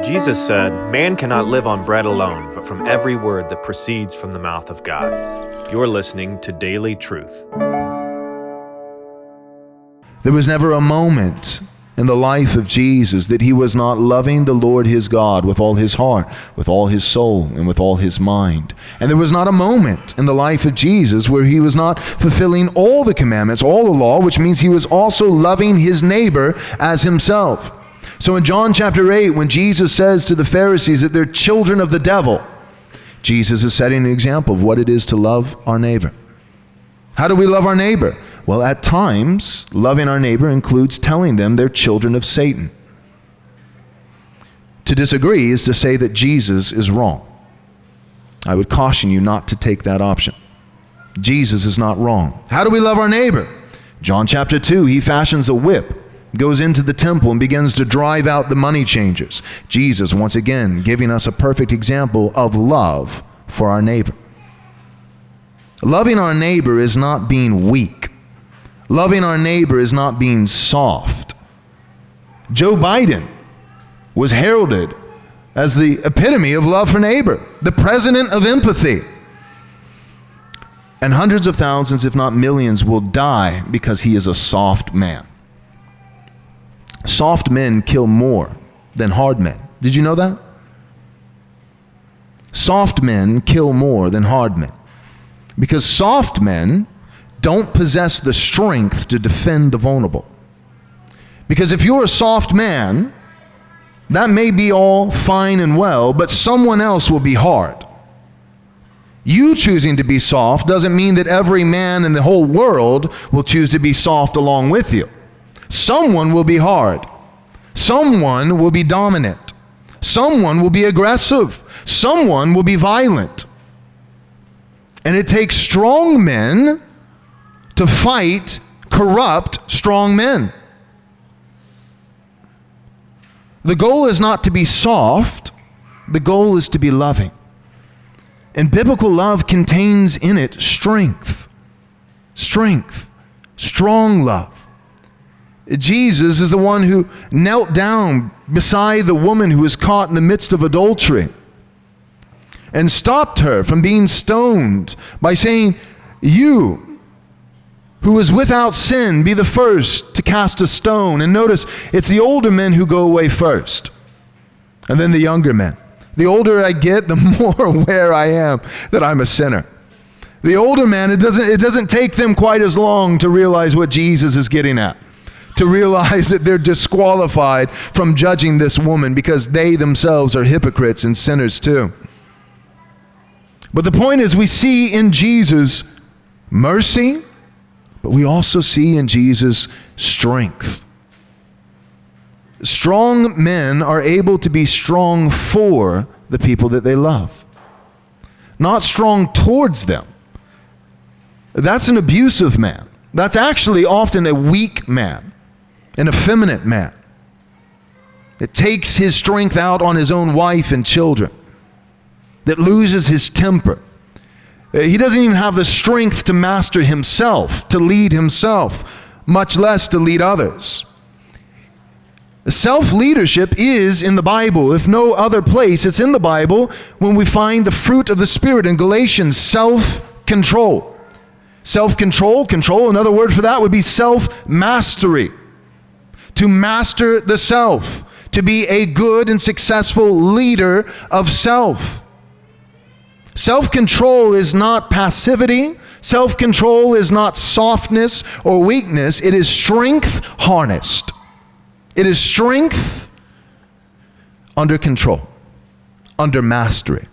Jesus said, "Man cannot live on bread alone, but from every word that proceeds from the mouth of God." You're listening to Daily Truth. There was never a moment in the life of Jesus that he was not loving the Lord his God with all his heart, with all his soul, and with all his mind. And there was not a moment in the life of Jesus where he was not fulfilling all the commandments, all the law, which means he was also loving his neighbor as himself. So in John chapter 8, when Jesus says to the Pharisees that they're children of the devil, Jesus is setting an example of what it is to love our neighbor. How do we love our neighbor? Well, at times, loving our neighbor includes telling them they're children of Satan. To disagree is to say that Jesus is wrong. I would caution you not to take that option. Jesus is not wrong. How do we love our neighbor? John chapter 2, he fashions a whip, goes into the temple and begins to drive out the money changers. Jesus, once again, giving us a perfect example of love for our neighbor. Loving our neighbor is not being weak. Loving our neighbor is not being soft. Joe Biden was heralded as the epitome of love for neighbor, the president of empathy. And hundreds of thousands, if not millions, will die because he is a soft man. Soft men kill more than hard men. Did you know that? Soft men kill more than hard men. Because soft men don't possess the strength to defend the vulnerable. Because if you're a soft man, that may be all fine and well, but someone else will be hard. You choosing to be soft doesn't mean that every man in the whole world will choose to be soft along with you. Someone will be hard. Someone will be dominant. Someone will be aggressive. Someone will be violent. And it takes strong men to fight corrupt strong men. The goal is not to be soft. The goal is to be loving. And biblical love contains in it strength. Strength. Strong love. Jesus is the one who knelt down beside the woman who was caught in the midst of adultery and stopped her from being stoned by saying, "You who is without sin, be the first to cast a stone." And notice, it's the older men who go away first, and then the younger men. The older I get, the more aware I am that I'm a sinner. The older men, it doesn't take them quite as long to realize what Jesus is getting at, to realize that they're disqualified from judging this woman because they themselves are hypocrites and sinners too. But the point is, we see in Jesus mercy, but we also see in Jesus strength. Strong men are able to be strong for the people that they love, not strong towards them. That's an abusive man. That's actually often a weak man, an effeminate man. It takes his strength out on his own wife and children, that loses his temper. He doesn't even have the strength to master himself, to lead himself, much less to lead others. Self-leadership is in the Bible. If no other place, it's in the Bible when we find the fruit of the Spirit in Galatians, self-control. Self-control, another word for that would be self-mastery. To master the self, to be a good and successful leader of self. Self-control is not passivity. Self-control is not softness or weakness. It is strength harnessed. It is strength under control, under mastery.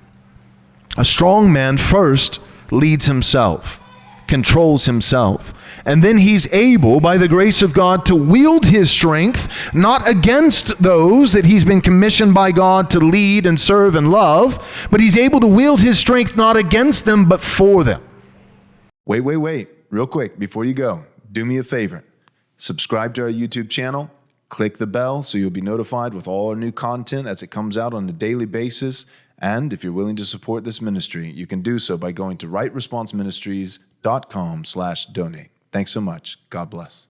A strong man first leads himself, controls himself, and then he's able, by the grace of God, to wield his strength, not against those that he's been commissioned by God to lead and serve and love, but he's able to wield his strength not against them, but for them. Wait. Real quick, before you go, do me a favor. Subscribe to our YouTube channel. Click the bell so you'll be notified with all our new content as it comes out on a daily basis. And if you're willing to support this ministry, you can do so by going to rightresponseministries.com/donate. Thanks so much. God bless.